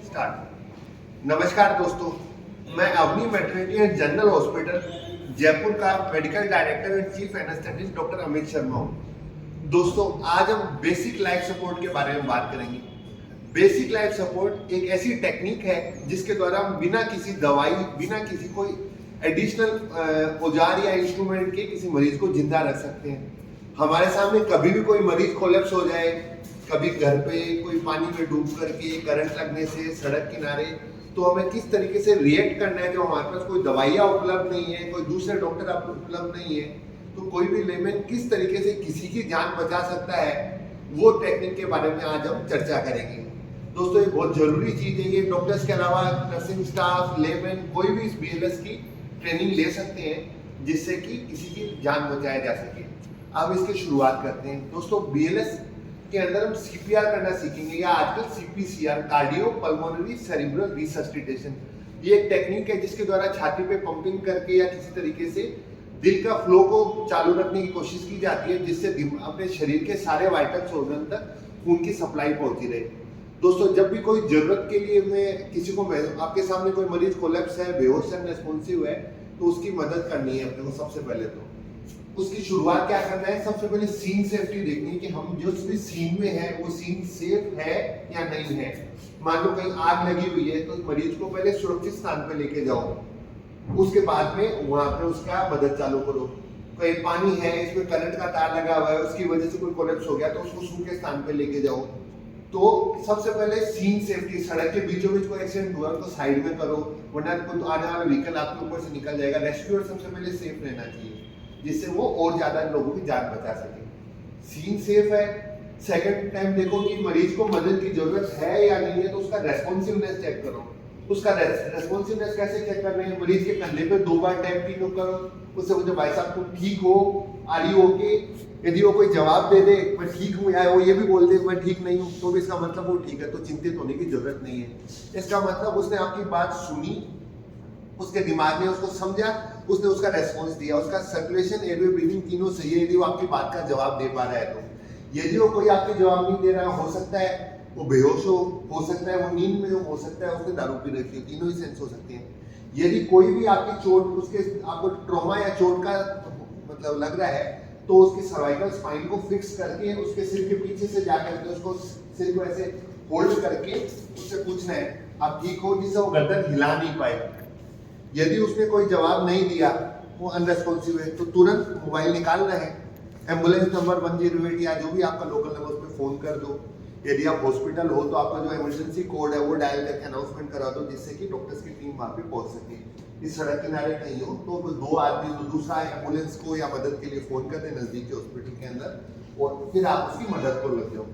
Start. नमस्कार दोस्तों, मैं Avni maternity and general hospital Jaipur का medical director and chief anaesthetist doctor Amit Sharma हूँ। दोस्तों, आज हम बेसिक लाइफ सपोर्ट के बारे में बात करेंगे। बेसिक लाइफ सपोर्ट एक ऐसी टेक्निक है जिसके द्वारा हम बिना किसी दवाई, बिना किसी कोई एडिशनल औजार या इंस्ट्रूमेंट के किसी मरीज को जिंदा रख सकते हैं। हमारे सामने कभी भी कोई मरीज कोलैप्स हो जाए, कभी घर पे कोई पानी में डूब करके, करंट लगने से, सड़क किनारे, तो हमें किस तरीके से रिएक्ट करना है। जो हमारे पास कोई दवाइयाँ उपलब्ध नहीं है, कोई दूसरे डॉक्टर उपलब्ध नहीं है, तो कोई भी लेमैन किस तरीके से किसी की जान बचा सकता है, वो टेक्निक के बारे में आज हम चर्चा करेंगे। दोस्तों, ये बहुत जरूरी चीज है। ये डॉक्टर्स के अलावा नर्सिंग स्टाफ, लेमैन, कोई भी इस BLS की ट्रेनिंग ले सकते हैं जिससे कि किसी की जान बचाया जा सके। अब इसकी शुरुआत करते हैं। दोस्तों, BLS के अंदर हम CPR करना सीखेंगे, या आजकल CPCR, कार्डियो पल्मोनरी सेरिब्रल रिसस्टिटेशन। ये एक टेक्निक है जिसके द्वारा छाती पे पंपिंग करके या किसी तरीके से दिल का फ्लो को चालू रखने की कोशिश की जाती है, जिससे अपने शरीर के सारे वाइटल ऑर्गन तक खून की सप्लाई पहुंची रहे। दोस्तों, जब भी कोई जरूरत के लिए मैं किसी को, आपके सामने कोई मरीज कोलैप्स है, बेहोश है, रेस्पॉन्सिव है, तो उसकी मदद करनी है अपने को। सबसे पहले तो उसकी शुरुआत क्या करना है, सबसे पहले सीन सेफ्टी देखनी है कि हम जो भी सीन में है वो सीन सेफ है या नहीं है। मान लो कहीं आग लगी हुई है, तो मरीज को पहले सुरक्षित स्थान पे लेके जाओ, उसके बाद में वहां पे उसका मदद चालू करो। कहीं पानी है, इसमें करंट का तार लगा हुआ है, उसकी वजह से कोई कोलैप्स हो गया, तो उसको सूखे स्थान पे लेके जाओ। तो सबसे पहले सीन सेफ्टी, सड़क के बीचों बीच कोई एक्सीडेंट हुआ तो साइड में करो, वरना कोई आने वाला व्हीकल आपके ऊपर से निकल जाएगा। रेस्क्यूअर सबसे पहले सेफ रहना चाहिए, जिससे वो और ज्यादा लोगों की जान बचा सके। सीन सेफ है। सेकंड टाइम देखो कि मरीज को मदद की जरूरत है या नहीं है, तो उसका रेस्पॉन्सिवनेस चेक करो। उसका रेस्पॉन्सिवनेस कैसे चेक करना है, मरीज के कंधे पे 2 बार टैप की करो, उससे मुझे भाई साहब तुम ठीक हो, आर यू ओके। यदि वो कोई जवाब दे दे मैं ठीक हूँ, या वो ये भी बोल दे मैं ठीक नहीं हूँ, तो भी इसका मतलब वो ठीक है, तो चिंतित होने की जरूरत नहीं है। इसका मतलब उसने आपकी बात सुनी, उसके दिमाग में उसको समझा, उसने उसका रेस्पॉन्स दिया, उसका सर्कुलेशन, एयरवे, ब्रीदिंग तीनों सही है। यदि वो आपकी बात का जवाब दे पा रहा है तो। यदि वो कोई आपके जवाब नहीं दे रहा, हो सकता है वो बेहोश हो सकता है वो नींद में हो सकता है उसने दारू पी रखी हो, तीनों ही सेंस हो सकते हैं। यदि कोई भी आपकी चोट, उसके आपको ट्रॉमा या चोट का मतलब लग रहा है, तो उसकी सर्वाइकल स्पाइन को फिक्स करके उसके सिर के पीछे से जाकर के उसको सिर को ऐसे होल्ड करके उससे पूछना है आप ठीक हो, जिससे वो गर्दन हिला नहीं पाए। यदि उसने कोई जवाब नहीं दिया, वो अनरेस्पॉन्सिव है, तो तुरंत मोबाइल निकालना है, एम्बुलेंस नंबर 108 या जो भी आपका लोकल नंबर, उस पर फोन कर दो। यदि आप हॉस्पिटल हो तो आपका जो इमरजेंसी कोड है वो डायल करके अनाउंसमेंट करा दो, जिससे कि डॉक्टर्स की टीम वहां पे पहुंच सके। इस सड़क किनारे कहीं हो तो 2 आदमी तो दूसरा एम्बुलेंस को या मदद के लिए फोन कर दे नजदीक के हॉस्पिटल के अंदर, और फिर आप उसकी मदद को लग जाओ।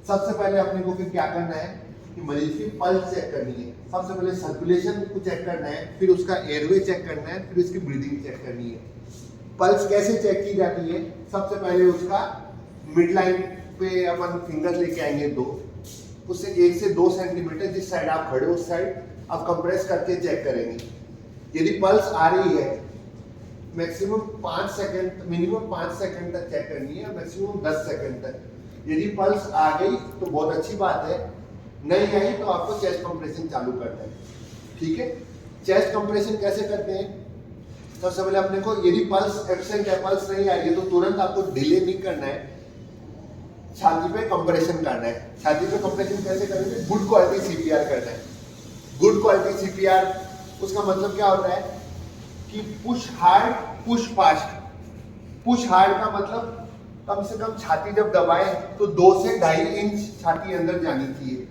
सबसे पहले अपने को फिर क्या करना है कि मरीज की पल्स चेक करनी है। सबसे पहले सर्कुलेशन को चेक करना है, फिर उसका एयरवे चेक करना है, फिर उसकी ब्रीदिंग चेक करनी है। पल्स कैसे चेक की जाती है, सबसे पहले उसका मिड लाइन पे अपन फिंगर लेके आएंगे 2, उससे 1 से 2 सेंटीमीटर जिस साइड आप खड़े उस साइड आप कंप्रेस करके चेक करेंगे। यदि पल्स आ रही है, मैक्सिमम 5 सेकंड, मिनिमम 5 सेकंड तक चेक करनी है, मैक्सिमम 10 सेकंड तक। यदि पल्स आ गई तो बहुत अच्छी बात है, नहीं आई तो आपको चेस्ट कंप्रेशन चालू करना है। ठीक है, चेस्ट कंप्रेशन कैसे करते हैं, सबसे पहले अपने को यदि पल्स एब्सेंट है, पल्स नहीं आ रही है, तो तुरंत आपको डिले नहीं करना है, छाती पे कंप्रेशन करना है। छाती पे कंप्रेशन कैसे करेंगे, गुड क्वालिटी CPR करना है। गुड क्वालिटी CPR, उसका मतलब क्या होता है कि push hard push fast. Push hard का मतलब कम से कम छाती जब दबाए तो 2 से 2.5 इंच छाती अंदर जानी चाहिए,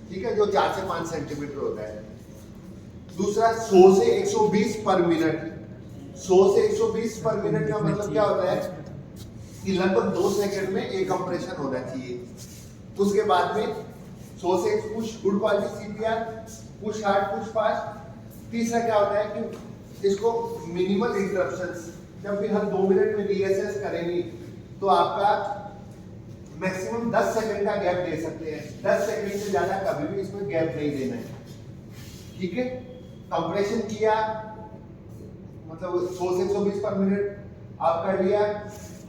ठीक है, जो 4 से 5 सेंटीमीटर होता है। दूसरा 100 से 120 पर मिनट। 100 से 120 पर मिनट का मतलब क्या होता है कि लगभग 2 सेकंड में एक कंप्रेशन होना चाहिए। उसके बाद में 100 से push, good quality CPR, push hard push fast. तीसरा क्या होता है कि इसको मिनिमल इंटरप्शंस, जब भी हम 2 मिनट में रीअसेस करेंगे तो आपका मैक्सिमम 10 सेकंड का गैप दे सकते हैं। 10 सेकंड से ज्यादा कभी भी इसमें गैप नहीं देना है। ठीक है, कंप्रेशन किया मतलब 100 से 120 पर मिनट आप कर लिया।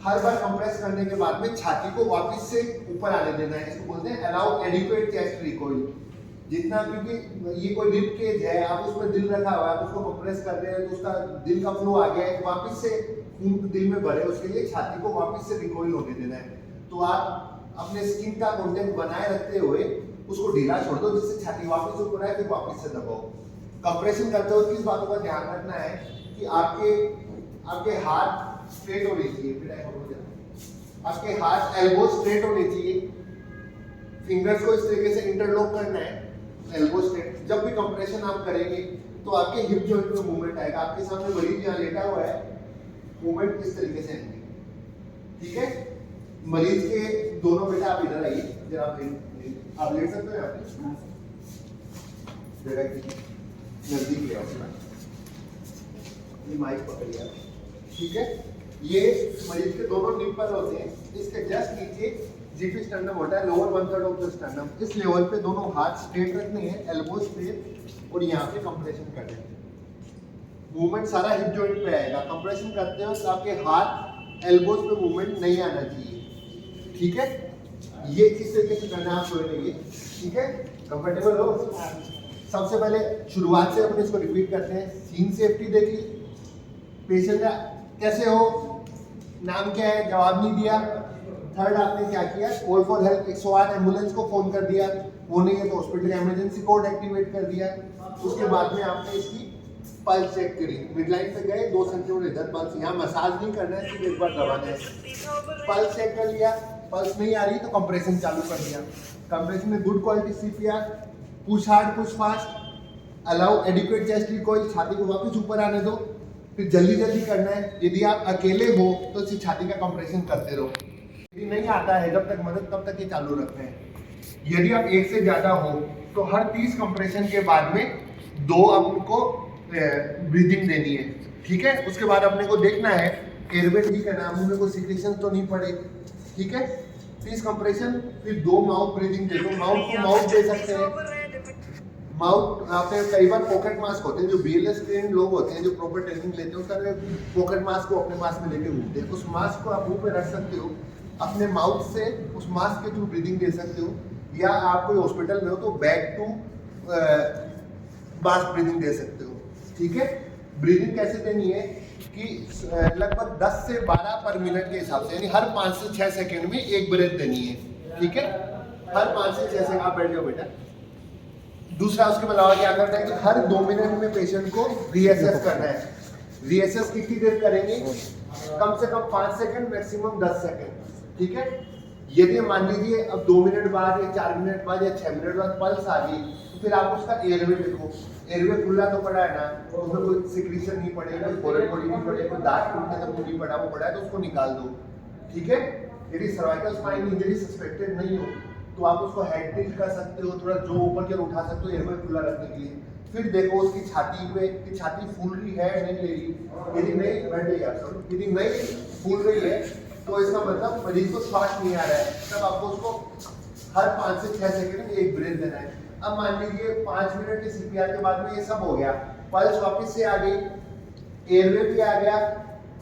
हर बार कंप्रेस करने के बाद में छाती को वापस से ऊपर आने देना है, इसको बोलते हैं अलाउ एडिक्वेट चेस्ट रिकॉइल। जितना, क्योंकि ये कोई रिब केज है, आप उसमें दिल रखा हुआ है, आप उसको कंप्रेस कर रहे हैं तो उसका दिल का फ्लो आ गया है, वापस से खून दिल में भरे, उसके लिए छाती को वापस से रिकॉइल होने देना है। तो आप अपने स्किन का कंटेंट बनाए रखते हुए उसको ढीला छोड़ दो, जिससे छाती वापस ऊपर आए, फिर वापस से दबाओ। कंप्रेशन करते हुए किस बातों का ध्यान रखना है कि आपके हाथ स्ट्रेट होने चाहिए, आपके हाथ एल्बो स्ट्रेट होने चाहिए, फिंगर्स को इस तरीके से इंटरलॉक करना है, एल्बो स्ट्रेट। जब भी कंप्रेशन आप करेंगे तो आपके हिप जॉइंट में मूवमेंट आएगा। आपके सामने मरीज यहाँ लेटा हुआ है, मूवमेंट इस तरीके से आएंगे, ठीक है। मरीज के दोनों बेटा आप इधर आइए जरा, आप लेट सकते हो यहाँ पे, नजदीक ले आओ, ये माइक पकड़िए, ठीक है। ये मरीज के दोनों निप्पल होते हैं, इसके जस्ट नीचे जीपी स्टर्नम होता है, लोअर 1/3 ऑफ द स्टर्नम। इस लेवल पे दोनों हाथ स्ट्रेट रखने हैं, एल्बो स्ट्रेट, और यहाँ पे कंप्रेशन कर देते हैं। मूवमेंट सारा हिप जॉइंट पे आएगा। कंप्रेशन करते हो तो आपके हाथ एल्बोज पे मूवमेंट नहीं आना चाहिए, ठीक है। ये किस तरीके से करना है आप सोचेंगे, ठीक है। कंफर्टेबल हो। सबसे पहले शुरुआत से अपने इसको रिपीट करते हैं। सीन सेफ्टी देखी, पेशेंट का कैसे हो, नाम क्या है, जवाब नहीं दिया। थर्ड आपने क्या किया, कॉल फॉर हेल्प 108 एम्बुलेंस को फोन कर दिया, वो नहीं है तो हॉस्पिटल इमरजेंसी कोड एक्टिवेट कर दिया। उसके बाद में आपने इसकी पल्स चेक करी, मिडलाइन पे गए, 2 सेंटीमीटर इधर पल्स, यहाँ मसाज नहीं करना है, सिर्फ एक बार दबाना है। पल्स चेक कर लिया, पल्स नहीं आ रही तो कंप्रेशन चालू कर दिया। कंप्रेशन में good quality CPR, push hard push fast, allow adequate chest recoil, छाती को वापस ऊपर आने दो। फिर जल्दी जल्दी करना है। यदि आप अकेले हो तो सिर्फ छाती का कंप्रेशन करते रहो। यदि नहीं आता है जब तक मदद तब तक ये चालू रखते हैं। यदि आप एक से ज़्यादा हो तो हर 30 कंप्रेशन के बाद में 2 आपको ब्रीदिंग देनी है, ठीक है। उसके बाद अपने को देखना है एयरवे ठीक है ना, मुंह में कोई सिक्रेशन तो नहीं पड़े, ठीक है। 30 कंप्रेशन, फिर 2 माउथ ब्रीदिंग दे दो। माउथ को माउथ दे सकते हैं। माउथ आपने कई बार पॉकेट मास्क होते हैं, जो बीएलएस ट्रेन लोग होते हैं, जो प्रॉपर ट्रेनिंग लेते हैं, उसका पॉकेट मास्क को अपने पास में लेके घूमते हैं। उस मास्क को आप मुंह पे रख सकते हो, अपने माउथ से उस मास्क के थ्रू ब्रीदिंग दे सकते हो, या आप कोई हॉस्पिटल में हो तो बैक टू मास्क ब्रीदिंग दे सकते हो, ठीक है। ब्रीदिंग कैसे देनी है कि लगभग 10 से 12 पर मिनट के हिसाब से, यानी हर 5 से 6 सेकेंड में एक ब्रेथ देनी है, ठीक है। हर 5 से 6 सेकेंड, आप बैठ जाओ बेटा। दूसरा उसके अलावा क्या करना है कि हर 2 मिनट में पेशेंट को रीएसेस करना है। रीएसेस कितनी देर करेंगे, कम से कम 5 सेकंड, मैक्सिमम 10 सेकंड, ठीक है। यदि मान लीजिए अब 2 मिनट बाद या 4 मिनट बाद या 6 मिनट बाद पल्स आ गई, तो फिर आप उसका एयरवे देखो। एयरवे खुला तो पड़ा है ना, तो उसमें कोई सिक्रीशन नहीं पड़ेगा, कोई फॉरेन बॉडी नहीं पड़ेगा, कोई दांत टूटने तक नहीं पड़ा, वो पड़ा है तो उसको निकाल दो, ठीक है। यदि सर्वाइकल स्पाइन इंजरी सस्पेक्टेड नहीं हो तो आप उसको हेड टिल्ट कर सकते हो, थोड़ा जो ऊपर की ओर उठा सकते हो एयरवे खुला रखने के लिए। फिर देखो उसकी छाती पे कि छाती फूल रही है नहीं ले रही। यदि नहीं, बैठ जाइए आप सब, यदि नहीं फूल रही है तो इसका मतलब मरीज को श्वास नहीं आ रहा है, तब आपको उसको हर 5 से 6 सेकंड में एक ब्रेथ देना है। अब मान लीजिए 5 मिनट के सीपीआर के बाद में ये सब हो गया, पल्स वापस से आ गई, एयरवे भी आ गया,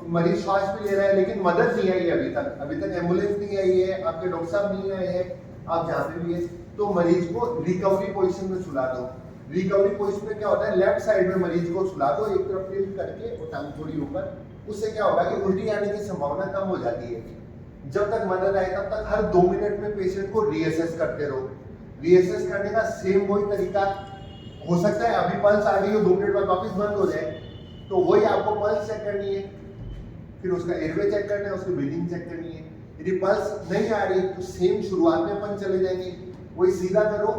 मरीज श्वास भी ले रहा है, लेकिन मदद नहीं आई अभी तक एम्बुलेंस नहीं आई है, आपके डॉक्टर साहब नहीं आए हैं, आप जहाँ पे भी है, तो मरीज को रिकवरी पोजीशन में सुला दो। रिकवरी पोजीशन में क्या होता है, लेफ्ट साइड में मरीज को सुला दो, एक तरफ टिल्ट करके और टांग थोड़ी ऊपर। उससे क्या होगा कि उल्टी आने की संभावना कम हो जाती है। जब तक मदद आए तब तक हर 2 मिनट में पेशेंट को रीअसेस करते रहो। रीअसेस करने का सेम वही तरीका हो सकता है, अभी पल्स आ गई हो 2 मिनट बाद वापस बंद हो जाए, तो वही आपको पल्स चेक करनी है, फिर उसका एयरवे चेक करना है, उसकी ब्रीदिंग चेक करनी है। यदि पल्स नहीं आ रही तो सेम शुरुआत में अपन चले जाएंगे, वही सीधा करो,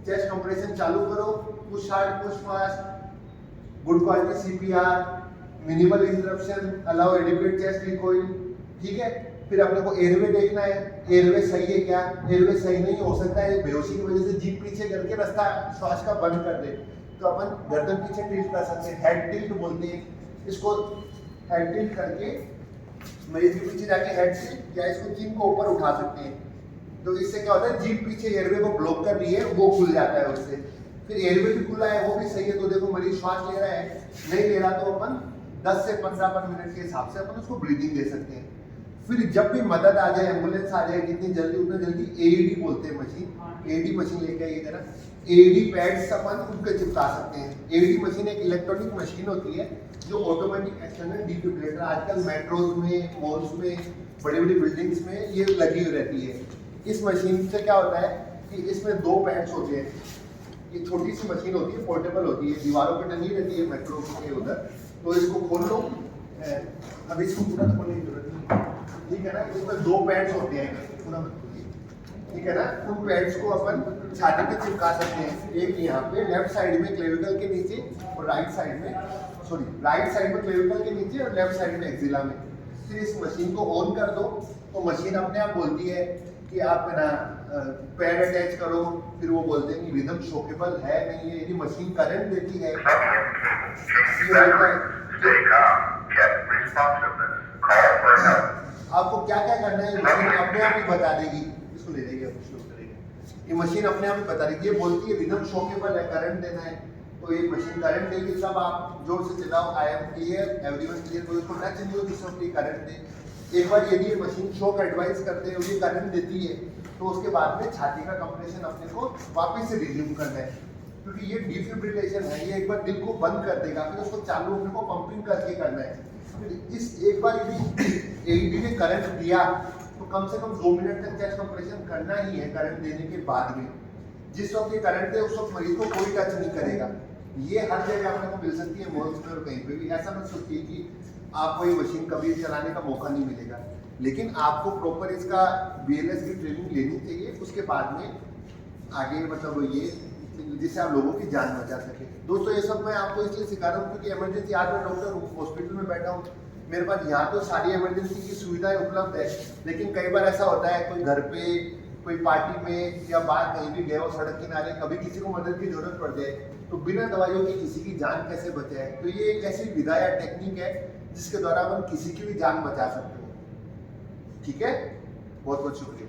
चेस्ट कंप्रेशन चालू करो, push hard push fast, good quality CPR, minimal interruption, allow adequate chest recoil, ठीक है। फिर अपने को एयरवे देखना है, एयरवे सही है क्या, एयरवे सही नहीं हो सकता है बेहोशी की वजह से जीभ पीछे करके रास्ता श्वास का बंद कर दे, तो अपन गर्दन पीछे टिल्ट कर सकते हैं, हेड टिल्ट बोलते हैं इसको। हेड टिल्ट करके मरीज के पीछे जाके हेड टिल्ट या इसको चिन को ऊपर उठा सकते हैं, तो इससे क्या होता है जीभ पीछे एयरवे को ब्लॉक कर रही है, वो खुल जाता है उससे। फिर एयरवे भी खुला है, वो भी सही है, तो देखो मरीज श्वास ले रहा है, नहीं ले रहा तो अपन 10 से 15 पर मिनट के हिसाब से अपन उसको ब्रीदिंग दे सकते हैं। फिर जब भी मदद आ जाए, एम्बुलेंस आ जाए, जितनी जल्दी उतना जल्दी एईडी बोलते हैं मशीन, एईडी मशीन लेके आइए जरा। एईडी पैड्स अपन उनके चिपका सकते हैं। एईडी मशीन एक इलेक्ट्रॉनिक मशीन होती है जो ऑटोमेटिक एक्सटर्नल डिफिब्रिलेटर, आजकल मेट्रोज में, मॉल्स में, बड़ी बड़ी बिल्डिंग्स में ये लगी हुई रहती है। इस मशीन से क्या होता है कि इसमें 2 पैड्स होते हैं। ये छोटी सी मशीन होती है, पोर्टेबल होती है, दीवारों पर टंगी रहती है मेट्रो के उधर। तो इसको खोल लो, अभी इसको पूरा खोलने की जरूरत नहीं, ठीक है ना। इसमें 2 पैड्स होते हैं, पूरा मत खोलिए, ठीक है ना। उन पैड्स को अपन छाती पे चिपका सकते हैं। एक यहाँ पे लेफ्ट साइड में क्लेविकल के नीचे और राइट साइड में क्लेविकल के नीचे और लेफ्ट साइड में एक्सिला में। फिर इस मशीन को ऑन कर दो तो मशीन अपने आप बोलती है कि आप ना पैड अटैच करो। फिर वो बोलते हैं कि रिदम शॉकेबल है नहीं है, यदि मशीन करंट देती है। आपको क्या क्या करना है, मशीन अपने आप ही बता देगी। इसको ले जाइए, ये मशीन अपने आप ही बता देगी। ये बोलती है रिदम शॉकेबल है, करंट देना है, तो ये मशीन करंट देगी। सब आप जोर से चलाओ, I am clear, everyone clear, कोई उसको टच नहीं हो जिससे करंट दे। एक बार यदि ये मशीन शॉक एडवाइस करते हैं, ये करंट देती है, तो उसके बाद में छाती का कंप्रेशन अपने को वापस से रिज्यूम करना है, क्योंकि ये डिफिब्रिलेशन है। ये एक बार दिल को बंद कर देगा, फिर उसको चालू अपने को पंपिंग करके करना है। फिर इस एक बार यदि एईडी ने करंट दिया तो कम से कम 2 मिनट तक चेस्ट कंप्रेशन करना ही है करंट देने के बाद में। जिस वक्त ये करंट दे उस वक्त मरीज को कोई टच नहीं करेगा। ये हर जगह आपको मिल सकती है, मॉल्स में और कहीं पे भी। ऐसा मत सोचिए कि आपको ये मशीन कभी चलाने का मौका नहीं मिलेगा, लेकिन आपको प्रॉपर इसका BLS की ट्रेनिंग लेनी चाहिए। उसके बाद में आगे मतलब ये जिससे आप लोगों की जान बचा सके। दोस्तों ये सब मैं आपको इसलिए सिखा रहा हूँ क्योंकि इमरजेंसी, आज मैं डॉक्टर हूँ, हॉस्पिटल में बैठा हूँ, मेरे पास यहाँ तो सारी इमरजेंसी की सुविधाएं उपलब्ध है, लेकिन कई बार ऐसा होता है कोई घर पे, कोई पार्टी में या बाहर कहीं भी गए हो, सड़क किनारे, कभी किसी को मदद की जरूरत पड़ जाए, तो बिना दवाइयों के किसी की जान कैसे बचाए। तो ये एक ऐसी विधा या टेक्निक है जिसके द्वारा हम किसी की भी जान बचा सकते हैं। ठीक है, बहुत बहुत शुक्रिया।